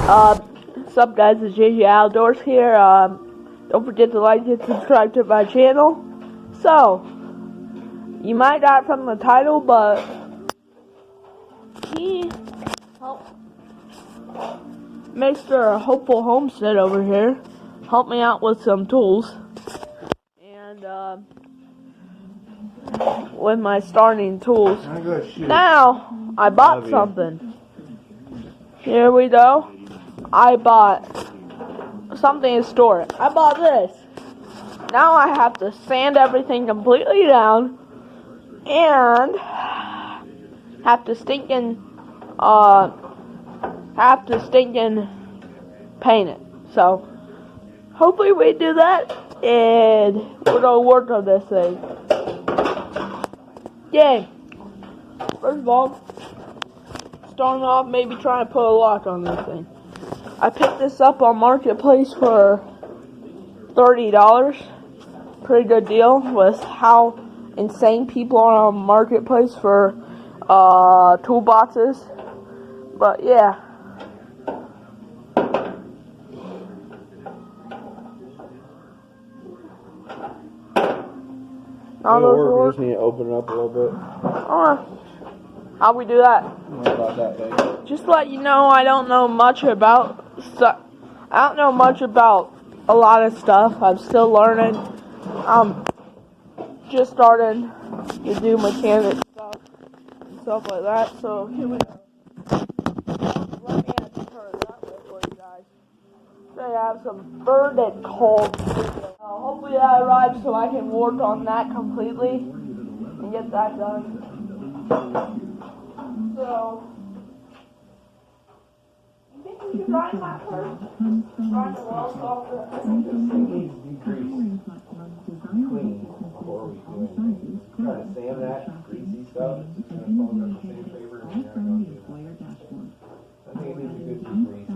What's up, guys? It's JJ Outdoors here. Don't forget to like and subscribe to my channel. So, you might not from the title, but he helped Mr. Hopeful Homestead over here help me out with some tools and with my starting tools. Now I bought something. Here we go. I bought something to store it. I bought this. Now I have to sand everything completely down and have to stinking paint it. So hopefully we do that and we're gonna work on this thing. Yay! First of all, starting off, maybe trying to put a lock on this thing. I picked this up on Marketplace for $30. Pretty good deal with how insane people are on Marketplace for toolboxes. But yeah. We just need to open it up a little bit. How we do that? What about that thing? Just to let you know, I don't know much about a lot of stuff. I'm still learning. Just starting to do mechanic stuff and stuff like that. So here we go. Let me turn it that way for you guys. So I have some burning cold. Hopefully that arrives so I can work on that completely and get that done. So, you think we should grind that first? Grind the walls off the... Clean before we do anything. Try to sand that greasy stuff. It's going to fall under the same favor as you're going to do. I think it needs a good deep grease.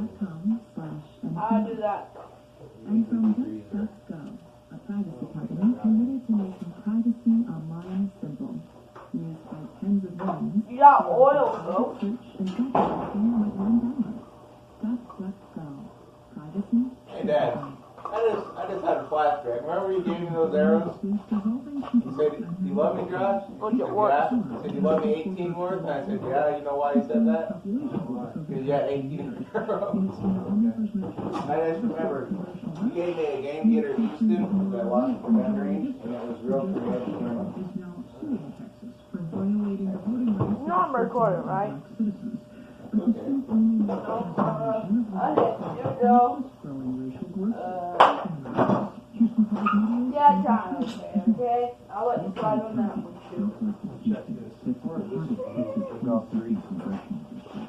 How do that? And from Just.go, a privacy company committed to making privacy online simple. Used by tens of millions. You got oil, bro. Search and get everything with $1. Just.go. Privacy. Hey, Dad. I just had a flashback. Remember you gave me those arrows? You said, do you love me, Josh? Look at what? Yeah. You said, you love me 18 words? And I said, yeah. You know why you said that? Because you had 18 arrows. I just remember, you gave me a Game Getter Houston that I lost from gun range, and it was real creative. You know I'm recording, right? Okay. Here we go. Yeah, John, okay? I'll let you slide on that one, too. Check this. Where is this? Take off 3.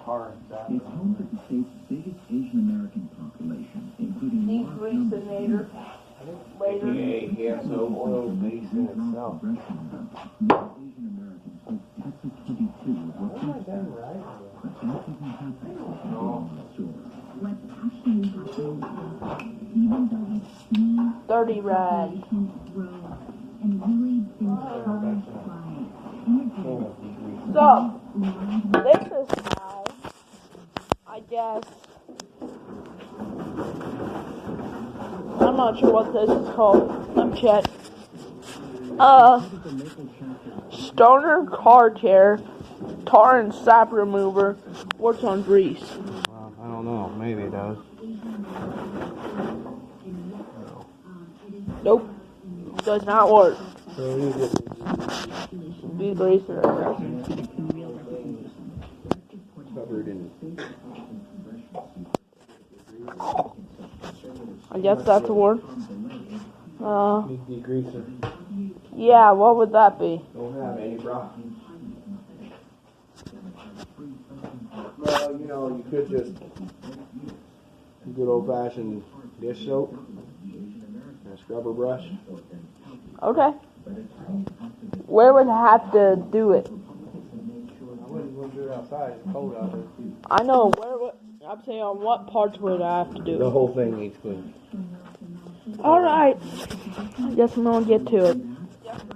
Hard. It's home to the state's biggest Asian American population, including Degreasinator. Later. Yeah, so oil basin itself. Asian Americans hold Texas 22 with what Am I done right? but that doesn't happen No. What's actually happening even though we see 30 rad. grow and really been charged by energy. So, this is how, I guess, I'm not sure what this is called. Let me check. Stoner car tear, tar and sap remover, works on grease. Well, I don't know. Maybe it does. Nope. Does not work. So you get Degreaser. covered in. I guess that's a word. Degreaser. Yeah, what would that be? Don't have any, bro. Well, you know, you could just good old-fashioned dish soap and a scrubber brush. Okay. Where would I have to do it? I wouldn't want to do it outside. It's cold out there. I know. I'm saying on what parts would I have to do The it? whole thing needs clean. Alright. I guess I'm gonna get to it.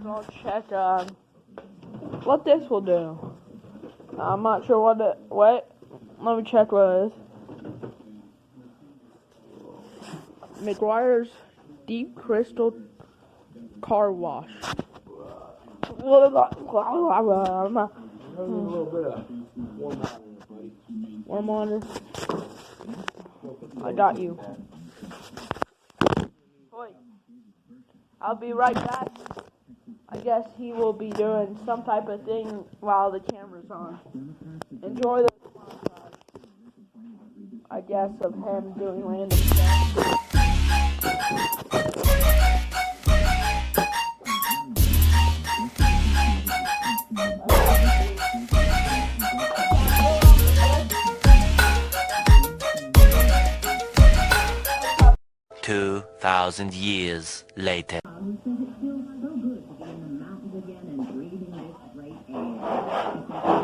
I'll check what this will do. I'm not sure what it... Wait. Let me check what it is. McGuire's Deep Crystal Car Wash. There's a little bit of warm water in it, buddy. Warm water. I got you. Wait. I'll be right back. I guess he will be doing some type of thing while the camera's on. Enjoy the montage, I guess, of him doing random stuff. Two 2,000 years later. Who says it feels so good to be in the mountains again and breathing this great air.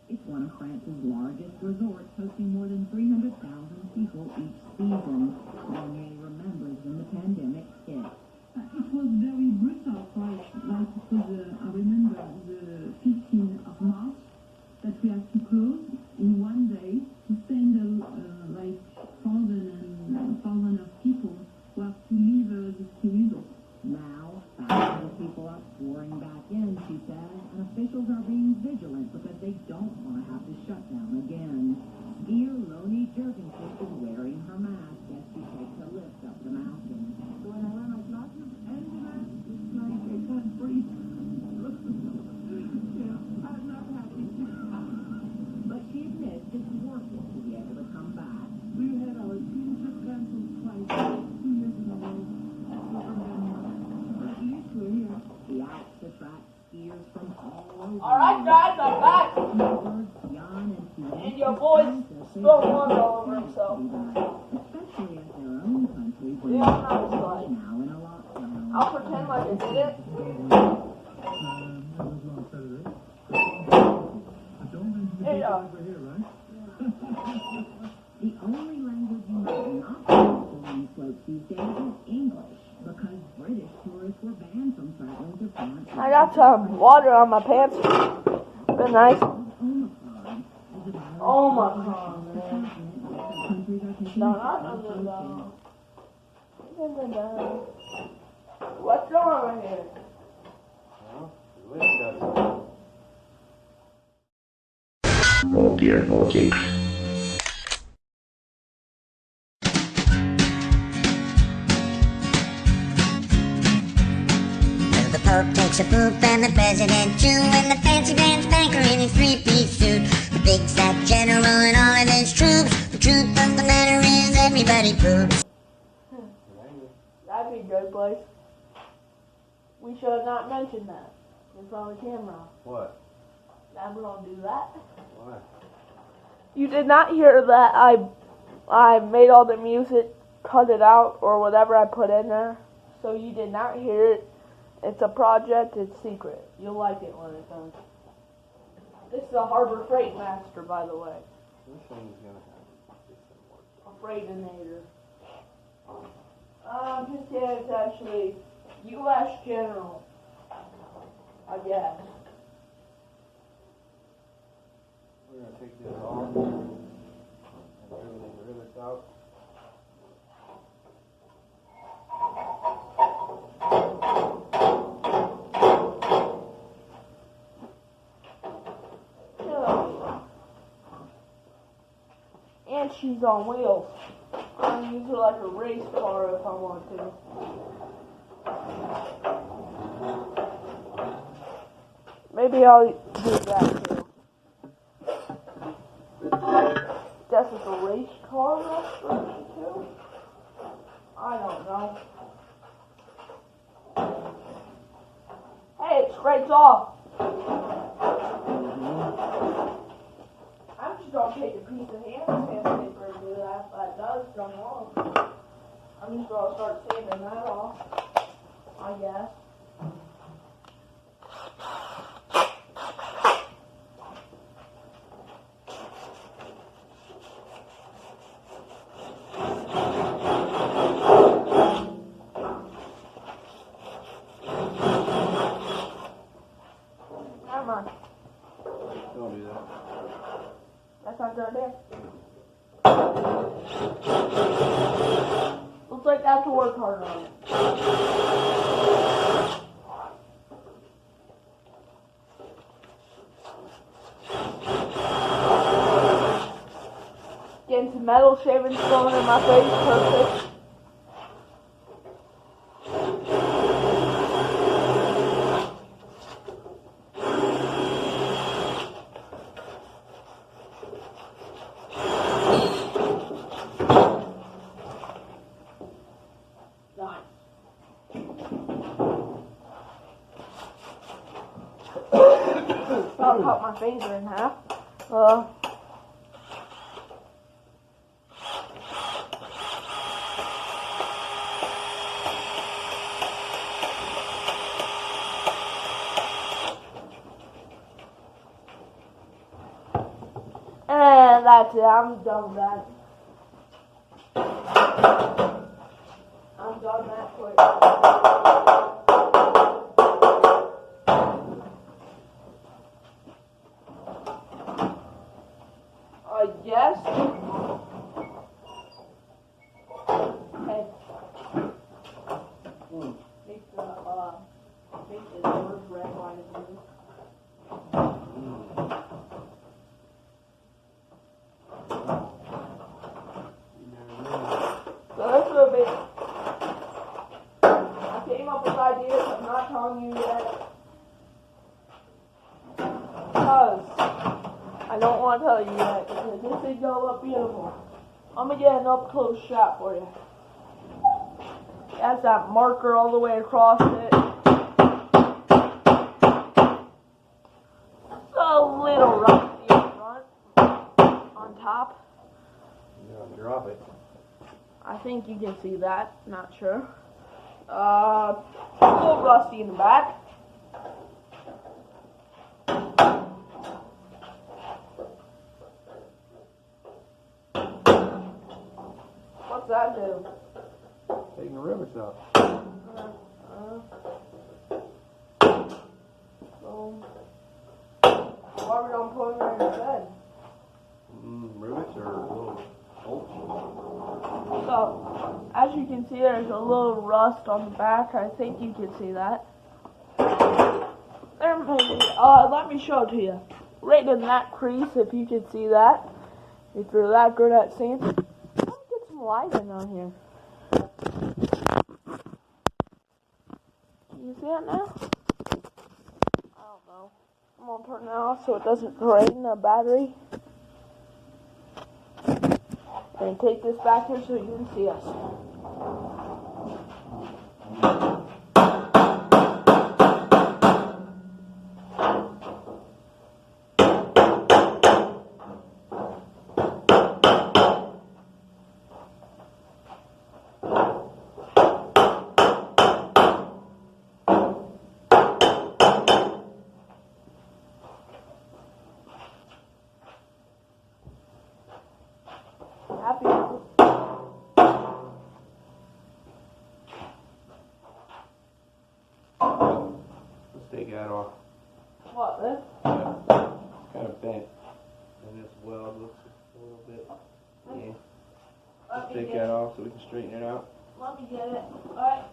It's one of France's largest resorts, hosting more than 300,000 people each season. Garnier remembers when the pandemic hit. It was very brutal for us, like because I remember the 15th of March that we had to close in one day to send like thousands of people who have to leave the ski resort. Now, thousands of people are pouring back in, she says, and officials are being vigilant because they don't want to have to shut down again. Skier Loni Jurgensen is wearing her mask as she takes a lift up the mountain. So when I wear my glasses and the mask, it's like I can't breathe. Yeah, I'm not happy. But she admits it's worth it to be able to come back. We had our team trip canceled twice, 2 years in a row. But she used to here. The Alps attract skiers from all over. Alright guys, I'm back. Jan and Pierre And your boy spilled water all over himself. especially as their own country brings Yeah, I'm not sorry. now in a lockdown. I'll pretend like I did it. Hey, The only language you might not speak on these slopes these days is English, because British tourists were banned from traveling to France. I got some water on my pants. Been nice. Omicron, as a virus Omicron, man. countries are taking What's going on here? Oh dear, okay. The Pope takes a poop and the President too, and the fancy pants banker in his three-piece suit. The big fat general and all of his troops. The truth of the matter is everybody poops. That'd be a good place. We should have not mentioned that. It's on the camera. What? I'm gonna do that. Why? You did not hear that I made all the music, cut it out, or whatever I put in there. So you did not hear it. It's a project, it's secret. You'll like it when it's done. This is a Harbor Freight Master, by the way. This thing's gonna have A Freightinator. His dad is actually U.S. General, I guess. We're gonna take this off and everything rivets out. And she's on wheels. I'm gonna use her like a race car if I want to. Maybe I'll do that too. Guess it's a race car version too? I don't know. Hey, it scrapes off. take a piece of sandpaper and do that. If that does come off, I'm just gonna start sanding that off, I guess. Never mind. Don't do that. That's not done there. Looks like I have to work harder on it. Getting some metal shavings going in my face, perfect. I'll cut my finger in half. And that's it. I'm done with that. I'm done that quick. I guess. Hey. Make the doors red, white, and blue. So that's a little bit. I came up with ideas. I'm not telling you yet. Because I don't want to tell you yet, because this thing gonna look beautiful. I'm gonna get an up close shot for you. It has that marker all the way across it. It's a little rusty in front, on top. Yeah, drop it. I think you can see that. Not sure. A little rusty in the back. What's that do? Taking the rivets out. Why we don't put them in the bed? Rivets are little bolts. So, as you can see, there's a little rust on the back. I think you can see that. There, maybe. Let me show it to you. Right in that crease, if you can see that. If you're that good at seeing. Let me get some lighting on here. Can you see it now? I don't know. I'm gonna turn it off so it doesn't drain the battery. And take this back here so you can see us. Happy. Let's take that off. What, this? Yeah. Kind of bent. And this weld looks a little bit. Yeah. Let's take that off so we can straighten it out. Let me get it. Alright.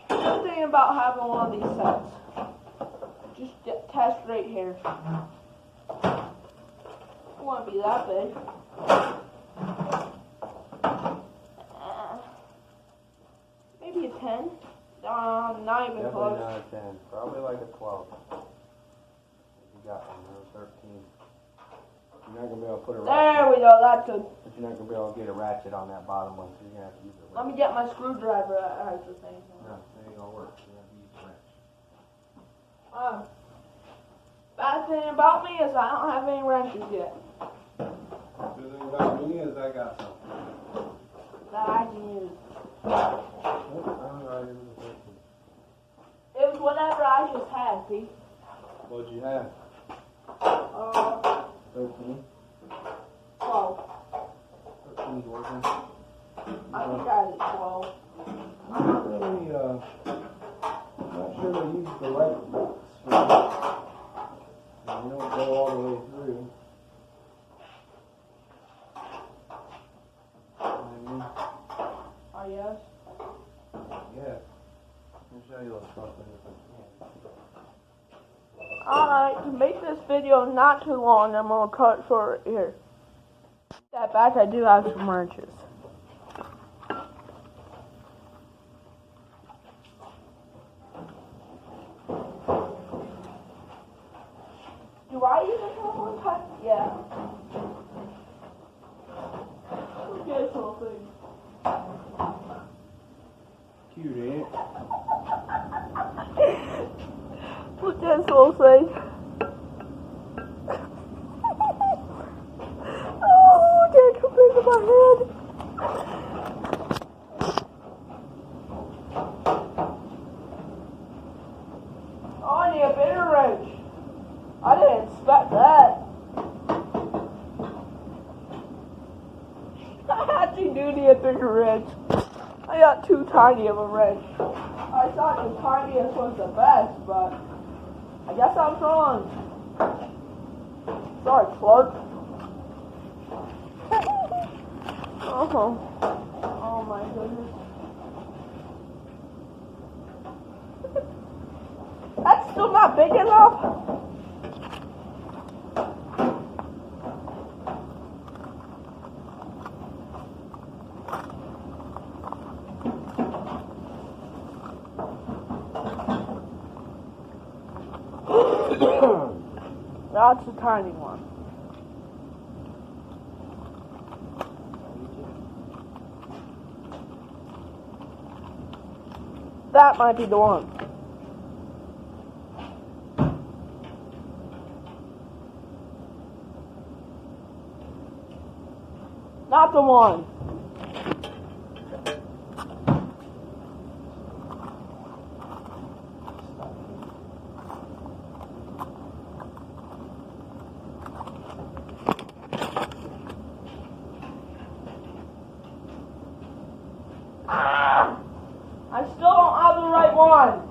One thing about having one of these sets. Just test right here. Don't want to be that big. Maybe a 10. Not even Definitely close. not a 10. Probably like a 12. You got one, or a 13. You're not going to be able to put a ratchet. There we go, that's good. But you're not going to be able to get a ratchet on that bottom one, so you're going to have to use it. Let me get my screwdriver as the thing. No, that ain't going to work. You're going to have to use the wrench. Bad thing about me is I don't have any wrenches yet. Good thing about me is I got some. That I can use. Alright, It was whatever I just had, see? what'd you have? 13? 12. 13's working. I think I had 12. I'm not really, not sure they use the right box for that. And you don't go all the way through. Oh, yes? Yeah. Let me show you what's something if I can. Alright, to make this video not too long, I'm going to cut it short here. That back, I do have some wrenches. Do I even have one cut? Yeah. Look at this little thing. Cute, ain't it? Look at this little thing. Oh, I can't come into my head. Oh, I need a bigger wrench. I didn't expect that. I actually do need a bigger wrench. I got too tiny of a wrench. I thought the tiniest was the best, but I guess I was wrong. Sorry, Clark. Oh my goodness. That's still not big enough. That's a tiny one. That might be the one. Not the one. I still don't have the right one.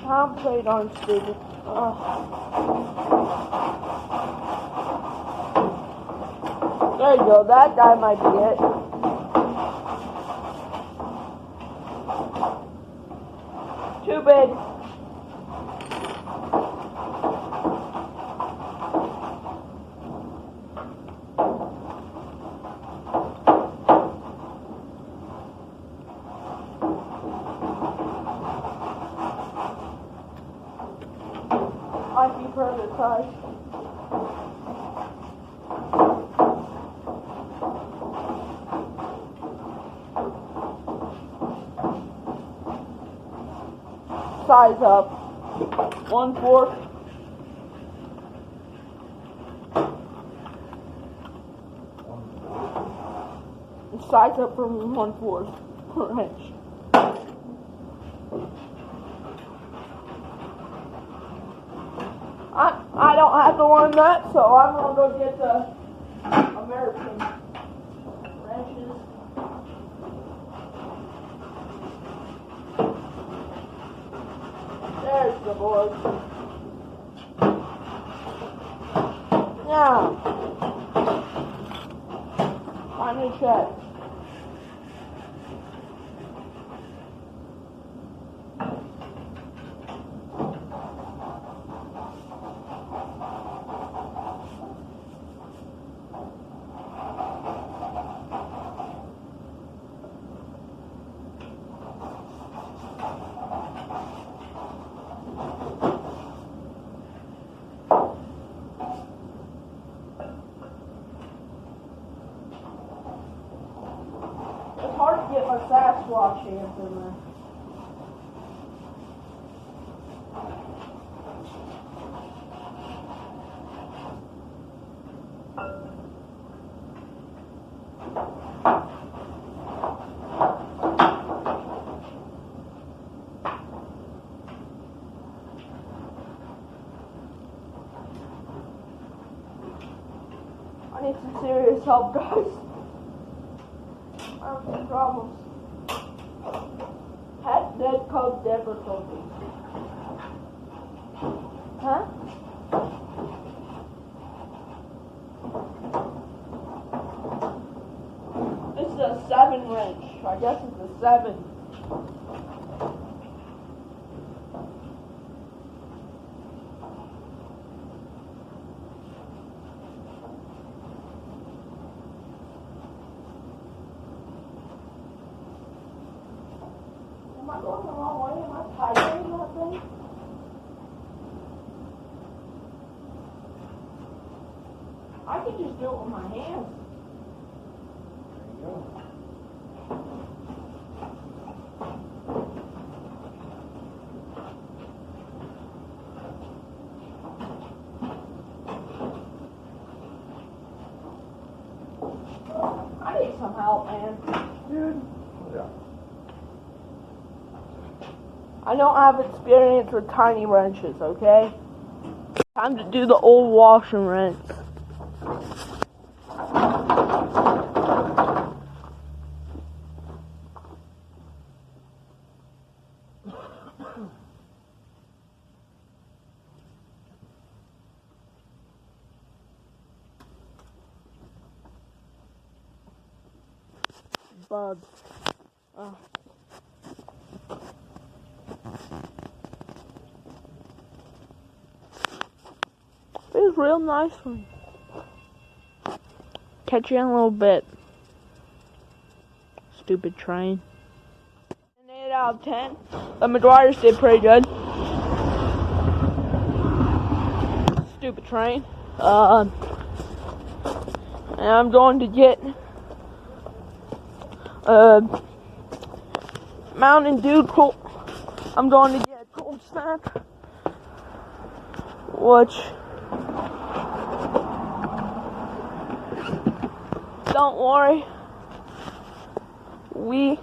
I'm pretty darn stupid. There you go, that guy might be it. Too big. Might be perfect size. Size up. 1/4. Size up from 1/4 wrench. I don't have the one that, so I'm gonna go get the American wrenches. There's the board. Now, time to check. more Sasquatch ants in there. I need some serious help, guys. I have some problems. Pet dead cub difficulties. Huh? This is a 7 wrench. I guess it's a 7. Am I going the wrong way? Am I tightening that thing? I can just do it with my hands. There you go. I need some help, man. Dude. Yeah. I don't have experience with tiny wrenches, okay? Time to do the old wash and rinse. Bugs. Oh. It was real nice one. Catch you in a little bit. Stupid train. An 8 out of 10. The McGuire's did pretty good. Stupid train. And I'm going to get Mountain Dew cold. I'm going to get a cold snack, which don't worry, we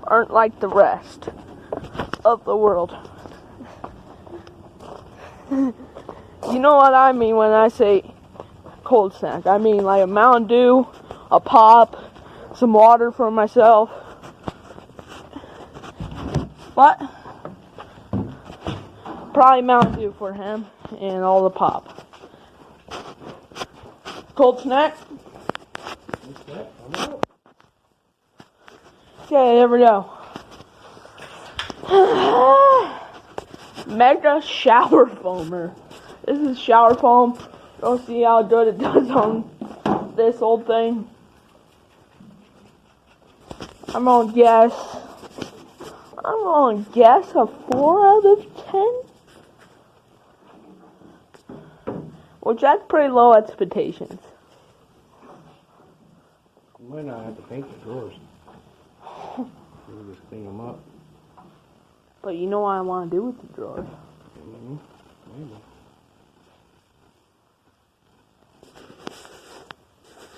aren't like the rest of the world. You know what I mean when I say cold snack. I mean like a Mountain Dew, a pop, some water for myself. But probably Mountain Dew for him and all the pop. Cold snack. Okay, there we go. Mega shower foamer. This is shower foam. You'll see how good it does on this old thing. I'm gonna guess a 4 out of 10. Which that's pretty low expectations. You might not have to paint the drawers. Maybe just clean them up. But you know what I want to do with the drawers. Mm-hmm. Maybe.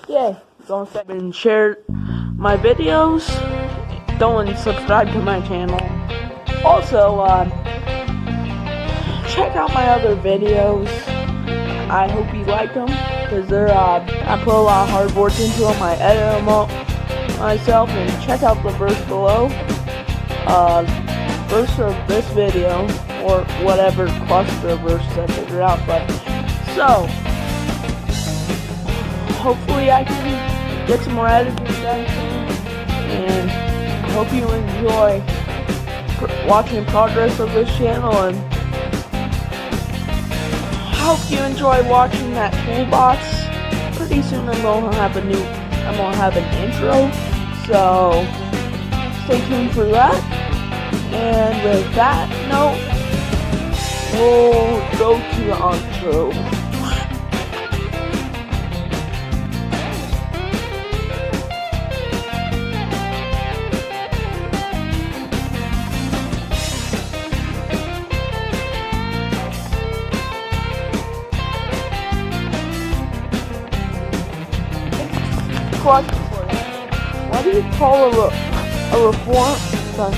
Yeah, don't forget and share my videos. Don't subscribe to my channel. Also, check out my other videos. I hope you like them because they're I put a lot of hard work into them. I edit them up myself, and check out the verse below. Verse of this video or whatever cluster of verses I figure out. But so hopefully I can get some more editing done, and I hope you enjoy watching progress of this channel, and I hope you enjoy watching that toolbox. Pretty soon I'm gonna have an intro, so stay tuned for that. And with that note, we'll go to the outro. question for you. What do you call a reform? Sorry.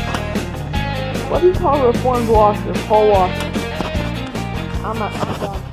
What do you call a reformed washer? Full washer. I'm done.